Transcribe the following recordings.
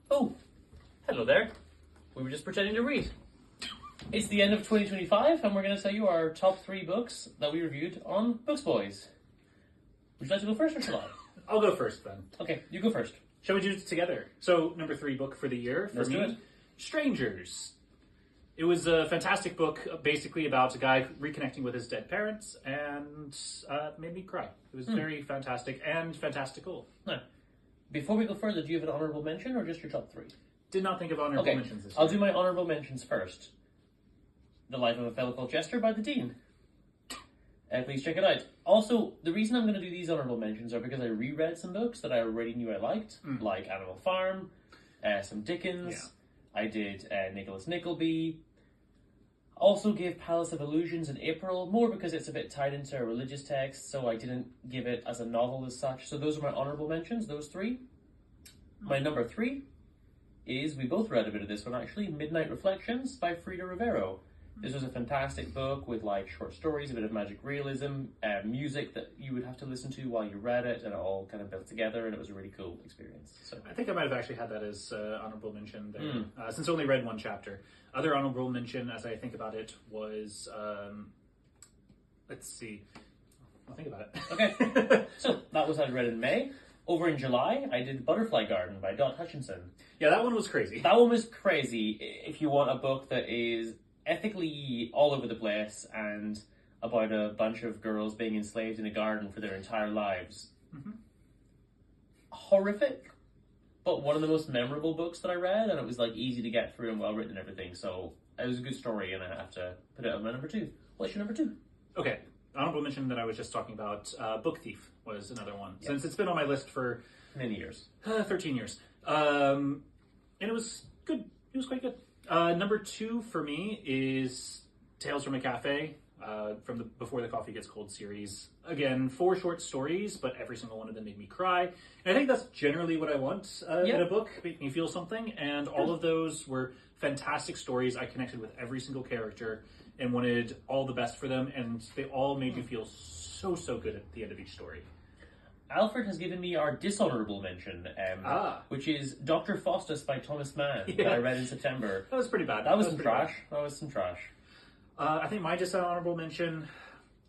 Oh, hello there. We were just pretending to read. It's the end of 2025, and we're going to tell you our top 3 books that we reviewed on Books Boys. Would you like to go first, or shall I? I'll go first then. Okay, you go first. Shall we do it together? So, number 3 book for the year for Let's do me, it. Strangers. It was a fantastic book, basically about a guy reconnecting with his dead parents, and made me cry. It was very fantastic and fantastical. Now, before we go further, do you have an honourable mention, or just your top 3? Did not think of honorable Okay, mentions this year. I'll do my honourable mentions first. The Life of a Fellow Called Chester by the Dean. Please check it out. Also, the reason I'm going to do these honourable mentions are because I reread some books that I already knew I liked, like Animal Farm, some Dickens. I did Nicholas Nickleby. Also gave Palace of Illusions in April, more because it's a bit tied into a religious text, so I didn't give it as a novel as such. So those are my honourable mentions, those 3. My number 3 is, we both read a bit of this one actually, Midnight Reflections by Frida Rivero. This was a fantastic book with like short stories, a bit of magic realism, music that you would have to listen to while you read it, and it all kind of built together, and it was a really cool experience. So I think I might have actually had that as honorable mention there, since I only read 1 chapter. Other honorable mention, as I think about it, was, let's see, I'll think about it. Okay, so that was I read in May. Over in July, I did Butterfly Garden by Dot Hutchinson. Yeah, that one was crazy. That one was crazy. If you want a book that is ethically all over the place and about a bunch of girls being enslaved in a garden for their entire lives. Horrific, but one of the most memorable books that I read, and it was like easy to get through and well written and everything, so it was a good story, and I have to put it on my number 2. What's your number 2? Okay, honorable mention that I was just talking about, Book Thief was another one, since it's been on my list for many years. 13 years. And it was good. It was quite good. Number 2 for me is Tales from a Cafe, from the Before the Coffee Gets Cold series. Again, 4 short stories, but every single one of them made me cry. And I think that's generally what I want in a book, make me feel something. And all of those were fantastic stories. I connected with every single character and wanted all the best for them. And they all made me feel so good at the end of each story. Alfred has given me our dishonourable mention, which is Dr. Faustus by Thomas Mann, that I read in September. That was pretty bad. That was some trash. That was some trash. I think my dishonourable mention,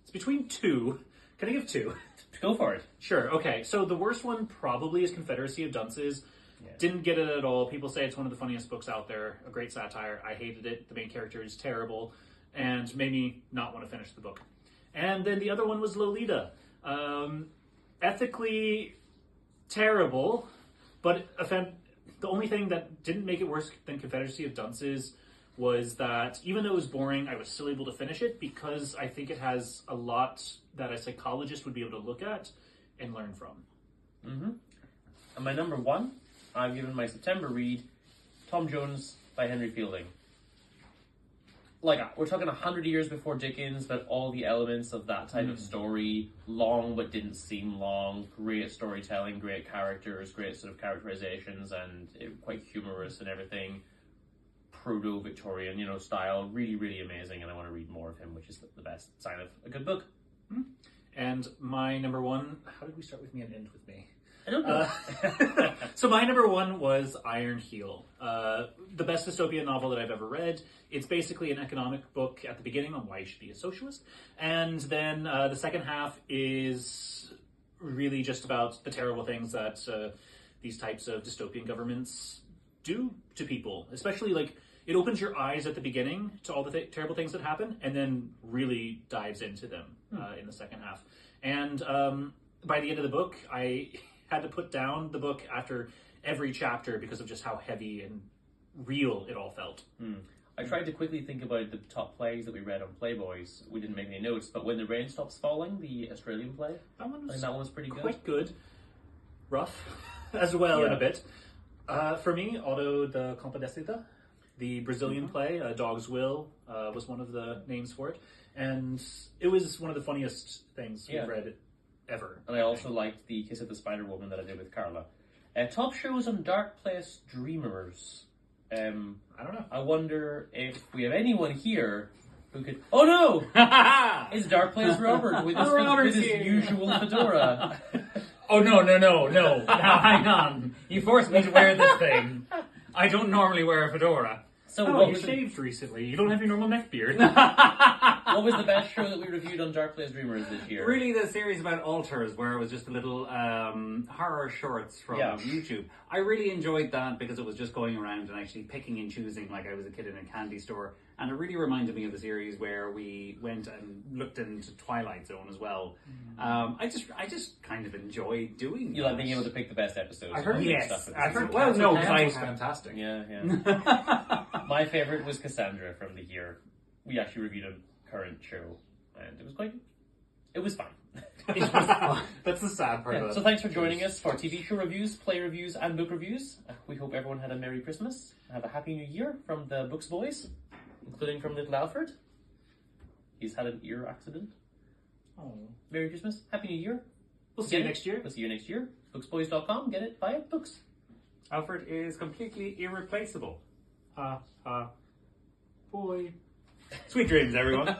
it's between 2. Can I give 2? Go for it. Sure, okay. So the worst one probably is Confederacy of Dunces. Yeah. Didn't get it at all. People say it's one of the funniest books out there. A great satire. I hated it. The main character is terrible and made me not want to finish the book. And then the other one was Lolita. Ethically terrible, but the only thing that didn't make it worse than Confederacy of Dunces was that even though it was boring, I was still able to finish it because I think it has a lot that a psychologist would be able to look at and learn from. And my number 1, I've given my September read, Tom Jones by Henry Fielding. Like, we're talking 100 years before Dickens, but all the elements of that type of story, long but didn't seem long, great storytelling, great characters, great sort of characterizations, and quite humorous and everything. Proto-Victorian, style, really amazing, and I want to read more of him, which is the best sign of a good book. And my number 1, how did we start with me and end with me? I don't know. So my number 1 was Iron Heel, the best dystopian novel that I've ever read. It's basically an economic book at the beginning on why you should be a socialist, and then the second half is really just about the terrible things that these types of dystopian governments do to people, especially like it opens your eyes at the beginning to all the terrible things that happen, and then really dives into them in the second half. And by the end of the book, I had to put down the book after every chapter because of just how heavy and real it all felt. I tried to quickly think about the top plays that we read on Playboys. We didn't make any notes, but When the Rain Stops Falling, the Australian play, That one was pretty good. Quite good. Rough as well in a bit. For me, Auto da Compadecida, the Brazilian play, Dog's Will, was one of the names for it. And it was one of the funniest things we've read ever. And I also liked The Kiss of the Spider Woman that I did with Carla. Top shows on Dark Place Dreamers. I don't know. I wonder if we have anyone here who could... Oh no! It's Dark Place Robert with his usual fedora. Oh, no. Now, hang on. You forced me to wear this thing. I don't normally wear a fedora. So Oh, what you was, shaved recently. You don't have your normal neck beard. what was the best show that we reviewed on Dark Place Dreamers this year? Really, the series about altars, where it was just a little horror shorts from YouTube. I really enjoyed that because it was just going around and actually picking and choosing like I was a kid in a candy store. And it really reminded me of the series where we went and looked into Twilight Zone as well. I just kind of enjoyed doing You that. like being able to pick the best episodes. I heard- and yes, stuff I've heard- Well, no, Hands because was fantastic. Yeah. My favorite was Cassandra from the year. We actually reviewed a current show, and it was fine. That's the sad part of it. So thanks for joining us for TV show reviews, play reviews, and book reviews. We hope everyone had a Merry Christmas. Have a Happy New Year from the Books Boys, including from little Alfred. He's had an ear accident. Oh. Merry Christmas. Happy New Year. We'll see you next year. We'll see you next year. Booksboys.com. Get it. Buy it. Books. Alfred is completely irreplaceable. Boy. Sweet dreams, everyone.